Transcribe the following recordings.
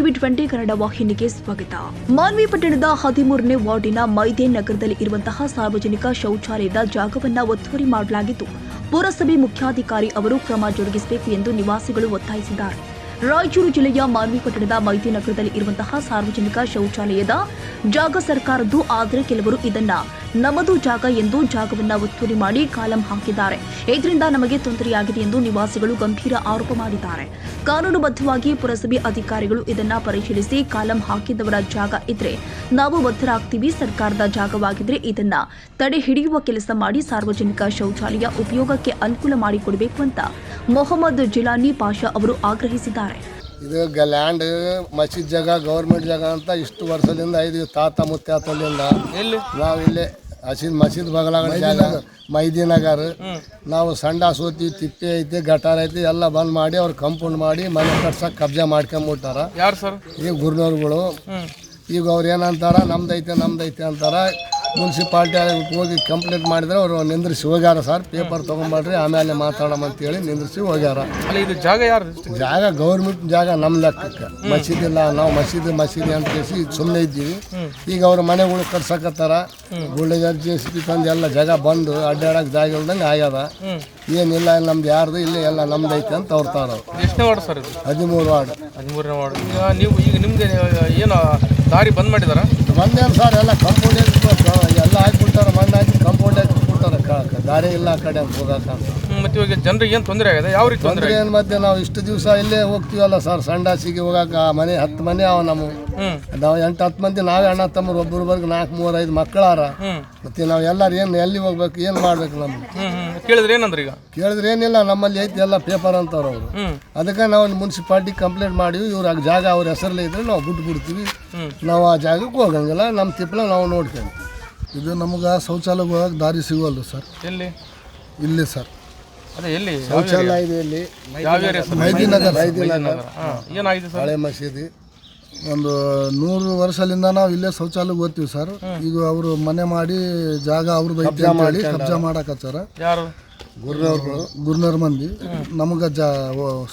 TV 20 Kannada ವಾಹಿನಿಗೆ ಸ್ವಾಗತ. ಮಾನ್ವಿ ಪಟ್ಟಣದ 13ನೇ ವಾರ್ಡಿನ ಮೈದೇನ್ ನಗರದಲ್ಲಿ ಇರುವಂತಹ ಸಾರ್ವಜನಿಕ ಶೌಚಾಲಯದ ಜಾಗವನ್ನು ಒತ್ತುವರಿ ಮಾಡಲಾಗಿದ್ದು, ಪುರಸಭೆ ಮುಖ್ಯಾಧಿಕಾರಿ ಅವರು ಕ್ರಮ ಜರುಗಿಸಬೇಕು ಎಂದು ನಿವಾಸಿಗಳು ಒತ್ತಾಯಿಸಿದ್ದಾರೆ. ರಾಯಚೂರು ಜಿಲ್ಲೆಯ ಮಾನ್ವಿ ಪಟ್ಟಣದ ಮೈದೇನ್ ನಗರದಲ್ಲಿ ಇರುವಂತಹ ಸಾರ್ವಜನಿಕ ಶೌಚಾಲಯದ ಜಾಗ ಸರ್ಕಾರದ್ದು, ಆದರೆ ಕೆಲವರು ಇದನ್ನ ನಮ್ಮದು ಜಾಗ ಎಂದು ಜಾಗವನ್ನು ಒತ್ತುವರಿ ಮಾಡಿ ಕಾಲಂ ಹಾಕಿದ್ದಾರೆ. ಇದರಿಂದ ನಮಗೆ ತೊಂದರೆಯಾಗಿದೆ ಎಂದು ನಿವಾಸಿಗಳು ಗಂಭೀರ ಆರೋಪ ಮಾಡಿದ್ದಾರೆ. ಕಾನೂನುಬದ್ಧವಾಗಿ ಪುರಸಭೆ ಅಧಿಕಾರಿಗಳು ಇದನ್ನ ಪರಿಶೀಲಿಸಿ ಕಾಲಂ ಹಾಕಿದವರ ಜಾಗ ಇದ್ರೆ ನಾವು ಬದ್ಧರಾಗ್ತೀವಿ, ಸರ್ಕಾರದ ಜಾಗವಾಗಿದ್ರೆ ಇದನ್ನ ತಡೆ ಹಿಡಿಯುವ ಕೆಲಸ ಮಾಡಿ ಸಾರ್ವಜನಿಕ ಶೌಚಾಲಯ ಉಪಯೋಗಕ್ಕೆ ಅನುಕೂಲ ಮಾಡಿಕೊಡಬೇಕು ಅಂತ ಮೊಹಮ್ಮದ್ ಜಿಲಾನಿ ಪಾಷಾ ಅವರು ಆಗ್ರಹಿಸಿದ್ದಾರೆ. ಇದು ಲ್ಯಾಂಡ್ ಮಸೀದ್ ಜಾಗ, ಗೌರ್ಮೆಂಟ್ ಜಾಗ ಅಂತ ಇಷ್ಟು ವರ್ಷದಿಂದ ಐದು ತಾತ ಮುತ್ತಾತಲಿಂದ ನಾವು ಇಲ್ಲೇ ಮಸೀದ್ ಬಗಲಾಗ ಜಾಗ ಮೈದಿನಗರ್ ನಾವು ಸಂಡ ಸೋತಿ ತಿಪ್ಪೆ ಐತಿ ಗಟಾರ ಐತಿ ಎಲ್ಲ ಬಂದ್ ಮಾಡಿ ಅವ್ರು ಕಂಪೌಂಡ್ ಮಾಡಿ ಮನೆ ಕಟ್ಸಕ್ಕೆ ಕಬ್ಜಾ ಮಾಡ್ಕೊಂಬಿಟ್ಟಾರ. ಯಾರು ಸರ್? ಈಗ ಗುರುನವ್ರುಗಳು. ಈಗ ಅವ್ರು ಏನಂತಾರ ನಮ್ದೈತೆ ಅಂತಾರ. ಮುನ್ಸಿಪಾಲ್ಟಿ ಹೋಗಿ ಕಂಪ್ಲೇಂಟ್ ಮಾಡಿದ್ರೆ ಅವರು ನಿಂದ್ರಿಸಿ ಹೋಗ್ಯಾರ. ಸರ್ ಪೇಪರ್ ತೊಗೊಂಬರ್ರಿ ಆಮೇಲೆ ಮಾತಾಡೋಣ ಅಂತೇಳಿ ನಿಂದ್ರಿಸಿ ಹೋಗ್ಯಾರ. ಇದು ಜಾಗ ಯಾರು? ಜಾಗ ಗೌರ್ಮೆಂಟ್ ಜಾಗ ನಮ್ಮ ಲೆಕ್ಕಕ್ಕೆ. ಮಸೀದಿ ಇಲ್ಲ, ನಾವು ಮಸೀದಿ ಅಂತ ಕೇಸಿ ಸುಮ್ಮನೆ ಇದ್ದೀವಿ. ಈಗ ಅವ್ರ ಮನೆಗಳು ಕಟ್ಸಕತ್ತಾರ. ಗುಳ್ಳೆಗಾರ JCB ತಂದು ಎಲ್ಲ ಜಾಗ ಬಂದು ಅಡ್ಡಾಡಕ್ಕೆ ಜಾಗ ಇಲ್ದಂಗೆ ಆಗ್ಯದ. ಏನಿಲ್ಲ ನಮ್ದು ಯಾರ್ದು ಇಲ್ಲ, ಎಲ್ಲ ನಮ್ದೈತೆ ಅಂತ ಅವ್ರತಾರ. ಎಷ್ಟನೇ ವಾರ್ಡ್ ಸರ್ ಇದು? 13 ವಾರ್ಡ್. 13ನೇ ವಾರ್ಡ್. ಈಗ ನಿಮ್ಗೆ ಏನು ದಾರಿ ಬಂದ್ ಮಾಡಿದಾರ? ಬಂದೇನು ಸರ್, ಎಲ್ಲ ಕಂಪೌಂಡ್ ಎಲ್ಲ ಹಾಕಿಬಿಡ್ತಾರೆ, ಮಣ್ಣು ಹಾಕಿ ಕಂಪೌಂಡ್ ಹಾಕಿಬಿಡ್ತಾರೆ. ದಾರಿ ಇಲ್ಲ ಆ ಕಡೆ ಅಂತ ಹೋಗಕ್ಕ. ಮತ್ತೆ ಇವಾಗ ಜನರಿಗೆ ಏನು ತೊಂದರೆ ಆಗಿದೆ? ಯಾವ ರೀತಿ ತೊಂದರೆ? ಏನು ಮತ್ತೆ ನಾವು ಇಷ್ಟು ದಿವಸ ಇಲ್ಲೇ ಹೋಗ್ತೀವಲ್ಲ ಸರ್, ಸಂಡಾಸಿಗೆ ಹೋಗಾಕ. ಮನೆ 10 ಮನೆ ಅವ ನಾವು 8-10 ಮಂದಿ ನಾವೇ ಅಣ್ಣ ತಮ್ಮರು. ಒಬ್ಬೊಬ್ಬರಿಗೆ 4-3-5 ಮಕ್ಕಳಾರ. ಮತ್ತೆ ನಾವು ಎಲ್ಲರೂ ಎಲ್ಲಿ ಹೋಗ್ಬೇಕು, ಏನು ಮಾಡ್ಬೇಕು? ನಮ್ಗೆ ಕೇಳಿದ್ರೆ ಏನಂದ್ರೆ ಈಗ ಕೇಳಿದ್ರೆ ಏನಿಲ್ಲ, ನಮ್ಮಲ್ಲಿ ಐತಿ ಎಲ್ಲ ಪೇಪರ್ ಅಂತಾರ ಅವರು. ಅದಕ್ಕೆ ನಾವು ಮುನ್ಸಿಪಾಲ್ಟಿ ಕಂಪ್ಲೇಂಟ್ ಮಾಡಿವಿ. ಇವ್ರ ಜಾಗ ಅವ್ರ ಹೆಸರಲ್ಲೇ ಇದ್ರೆ ನಾವು ಬಿಟ್ಬಿಡ್ತೀವಿ. ನಾವು ಆ ಜಾಗಕ್ಕೆ ಹೋಗಂಗಿಲ್ಲ, ನಮ್ಮ ತಿಪ್ಪಲ ನಾವು ನೋಡ್ಕೊಂತೀವಿ. ಇದು ನಮ್ಗೆ ಶೌಚಾಲಯ ಹೋಗಕ್ಕೆ ದಾರಿ ಸಿಗೋಲ್ದು ಸರ್. ಎಲ್ಲಿ? ಇಲ್ಲಿ ಸರ್. ಅದೇ ಎಲ್ಲಿ ಶೌಚಾಲಯ ಇದೆ ಇಲ್ಲಿ? ಮೈದಿನಗರ. ಏನಾಗಿದೆ ಸರ್? ಹಳೆ ಮಸೀದಿ. ಒಂದು 100 ವರ್ಷದಿಂದ ನಾವು ಇಲ್ಲೇ ಶೌಚಾಲಯಕ್ಕೆ ಹೋಗ್ತೀವಿ ಸರ್. ಈಗ ಅವರು ಮನೆ ಮಾಡಿ ಜಾಗ ಅವ್ರದ್ದು ಐತೆ ಮಾಡಿ ಕಬ್ಜಾ ಮಾಡಕತ್ತಾರ. ಯಾರು? ಗುರ್ನವ್ರ ಮಂದಿ. ನಮ್ಗೆ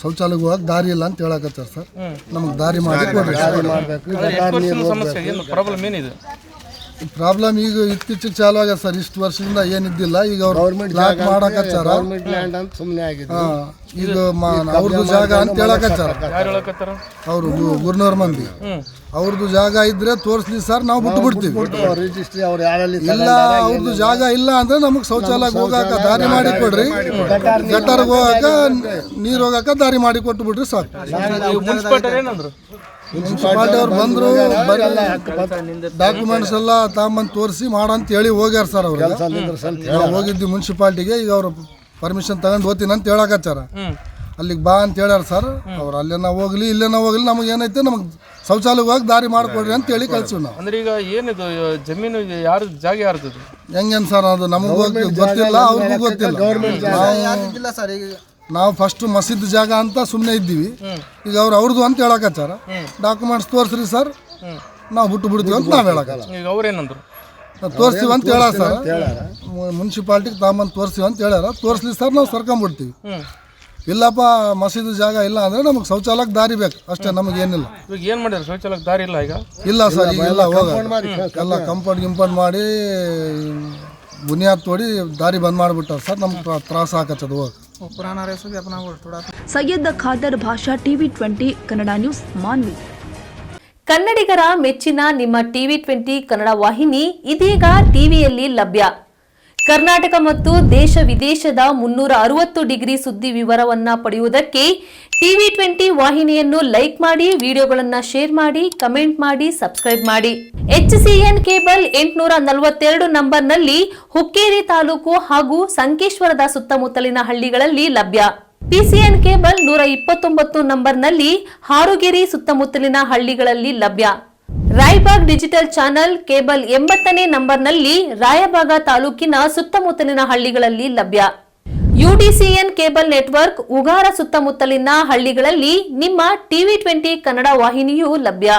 ಶೌಚಾಲಯಕ್ಕೆ ಹೋಗಕ್ಕೆ ದಾರಿ ಇಲ್ಲ ಅಂತ ಹೇಳಕತ್ತಾರ ಸರ್. ನಮಗೆ ದಾರಿ ಮಾಡಿ ಕೊಡ್ರಿ. ಪ್ರಾಬ್ಲಮ್ ಏನಿದೆ? ಪ್ರಾಬ್ಲಮ್ ಈಗ ಇತ್ತೀಚೆಗೆ ಚಾಲು ಆಗ್ಯದ ಸರ್. ಇಷ್ಟು ವರ್ಷದಿಂದ ಏನಿದ್ದಿಲ್ಲ. ಈಗ ಗೌರ್ಮೆಂಟ್ ಮಾಡಕತ್ತಾರ. ಸುಮ್ಮನೆ ಆಗಿದೆ. ಈಗ ಅವ್ರದ್ದು ಜಾಗ ಅಂತ ಹೇಳಕತ್ತಾರ ಅವರು ಗುರ್ನವ್ರ ಮಂದಿ. ಅವ್ರದ್ದು ಜಾಗ ಇದ್ರೆ ತೋರಿಸ್ಲಿ ಸರ್, ನಾವು ಬಿಟ್ಟು ಬಿಡ್ತೀವಿ. ಇಲ್ಲ, ಅವ್ರದ್ದು ಜಾಗ ಇಲ್ಲ ಅಂದ್ರೆ ನಮಗೆ ಶೌಚಾಲಯಕ್ಕೆ ಹೋಗಾಕ ದಾರಿ ಮಾಡಿ ಕೊಡ್ರಿ. ಗಟಾರ್ಗೆ ಹೋಗಾಕ, ನೀರು ಹೋಗಾಕ ದಾರಿ ಮಾಡಿ ಕೊಟ್ಟು ಬಿಡ್ರಿ ಸಾಕು. ಮುನ್ಸಿಪಾಲ್ಟಿ ಅವ್ರು ಬಂದ್ರು, ಡಾಕ್ಯುಮೆಂಟ್ಸ್ ಎಲ್ಲ ತಗೊಂಬಂದು ತೋರಿಸಿ ಮಾಡಂತ ಹೇಳಿ ಹೋಗ್ಯಾರ ಸರ್. ಅವ್ರು ನಾವು ಹೋಗಿದ್ವಿ ಮುನ್ಸಿಪಾಲ್ಟಿಗೆ. ಈಗ ಅವ್ರು ಪರ್ಮಿಷನ್ ತಗೊಂಡು ಹೋಗ್ತೀನಿ ಅಂತ ಹೇಳಕತ್ತಾರ. ಅಲ್ಲಿಗೆ ಬಾ ಅಂತ ಹೇಳ್ಯಾರ ಸರ್. ಅವ್ರು ಅಲ್ಲೇನ ಹೋಗ್ಲಿ ಇಲ್ಲೇನ ಹೋಗ್ಲಿ, ನಮಗೆ ಏನೈತೆ ನಮಗೆ ಶೌಚಾಲಯಕ್ಕೆ ಹೋಗಿ ದಾರಿ ಮಾಡಿಕೊಡ್ರಿ ಅಂತ ಹೇಳಿ ಕಳ್ಸಿವಿ ನಾವು. ಅಂದ್ರೆ ಈಗ ಏನಿದು ಜಮೀನು ಯಾರು ಜಾಗ ಯಾರ್ದು? ಹೆಂಗೇನು ಸರ್, ಅದು ನಮಗೂ ಗೊತ್ತಿಲ್ಲ, ಅವ್ರಿಗೂ ಗೊತ್ತಿಲ್ಲ. ನಾವು ಫಸ್ಟ್ ಮಸೀದ್ ಜಾಗ ಅಂತ ಸುಮ್ಮನೆ ಇದ್ದೀವಿ. ಈಗ ಅವ್ರದ್ದು ಅಂತ ಹೇಳಕತ್ತಾರ. ಡಾಕ್ಯುಮೆಂಟ್ಸ್ ತೋರಿಸ್ರಿ ಸರ್, ನಾವು ಬಿಟ್ಟು ಬಿಡ್ತೀವಿ ಅಂತ ನಾವು ಹೇಳಕಲ್ಲ. ಈಗ ಅವ್ರೇನಂದ್ರು? ತೋರಿಸ್ತೀವಿ ಅಂತ ಹೇಳ ಸರ್. ಮುನ್ಸಿಪಾಲ್ಟಿಗೆ ತಗೊಂಬಂದು ತೋರಿಸ್ತೀವಿ ಅಂತ ಹೇಳ್ಯಾರ. ತೋರಿಸ್ಲಿ ಸರ್, ನಾವು ಸರ್ಕೊಂಬಿಡ್ತೀವಿ. ಇಲ್ಲಪ್ಪ ಮಸೀದು ಜಾಗ ಇಲ್ಲ ಅಂದ್ರೆ ನಮಗೆ ಶೌಚಾಲಯಕ್ಕೆ ದಾರಿ ಬೇಕು ಅಷ್ಟೇ, ನಮಗೆ ಏನಿಲ್ಲ. ಈಗ ಏನು ಮಾಡಿದ್ರು? ಶೌಚಾಲಯಕ್ಕೆ ದಾರಿ ಇಲ್ಲ ಈಗ? ಇಲ್ಲ ಸರ್, ಈಗ ಎಲ್ಲ ಎಲ್ಲ ಕಂಪೌಂಡ್ ಮಾಡಿ ಬುನಿಯಾದ್ ತೋಡಿ ದಾರಿ ಬಂದ್ ಮಾಡಿಬಿಟ್ಟಾರ ಸರ್. ನಮ್ಗೆ ತ್ರಾಸ ಆಗತ್ತದ ಹೋಗಿ. ಸೈಯದ್ ಖಾದರ್ ಭಾಷಾ, ಟಿವಿ 20 ಕನ್ನಡ ನ್ಯೂಸ್, ಮಾನ್ವಿ. ಕನ್ನಡಿಗರ ಮೆಚ್ಚಿನ ನಿಮ್ಮ ಟಿವಿ 20 ಕನ್ನಡ ವಾಹಿನಿ ಇದೀಗ ಟಿವಿಯಲ್ಲಿ ಲಭ್ಯ. ಕರ್ನಾಟಕ ಮತ್ತು ದೇಶ ವಿದೇಶದ 360 ಡಿಗ್ರಿ ಸುದ್ದಿ ವಿವರವನ್ನ ಪಡೆಯುವುದಕ್ಕೆ ಟಿವಿ 20 ವಾಹಿನಿಯನ್ನು ಲೈಕ್ ಮಾಡಿ, ವಿಡಿಯೋಗಳನ್ನು ಶೇರ್ ಮಾಡಿ, ಕಮೆಂಟ್ ಮಾಡಿ, ಸಬ್ಸ್ಕ್ರೈಬ್ ಮಾಡಿ. HCN ಕೇಬಲ್ 842 ನಂಬರ್ನಲ್ಲಿ ಹುಕ್ಕೇರಿ ತಾಲೂಕು ಹಾಗೂ ಸಂಕೇಶ್ವರದ ಸುತ್ತಮುತ್ತಲಿನ ಹಳ್ಳಿಗಳಲ್ಲಿ ಲಭ್ಯ. PCN ಕೇಬಲ್ 129 ನಂಬರ್ನಲ್ಲಿ ಹಾರುಗೆರೆ ಸುತ್ತಮುತ್ತಲಿನ ಹಳ್ಳಿಗಳಲ್ಲಿ ಲಭ್ಯ. ರಾಯಬಾಗ್ ಡಿಜಿಟಲ್ ಚಾನೆಲ್ ಕೇಬಲ್ 80ನೇ ನಂಬರ್ನಲ್ಲಿ ರಾಯಬಾಗ ತಾಲೂಕಿನ ಸುತ್ತಮುತ್ತಲಿನ ಹಳ್ಳಿಗಳಲ್ಲಿ ಲಭ್ಯ. UDCN ಕೇಬಲ್ ನೆಟ್ವರ್ಕ್ ಉಗಾರ ಸುತ್ತಮುತ್ತಲಿನ ಹಳ್ಳಿಗಳಲ್ಲಿ ನಿಮ್ಮ ಟಿವಿ 20 ಕನ್ನಡ ವಾಹಿನಿಯೂ ಲಭ್ಯ.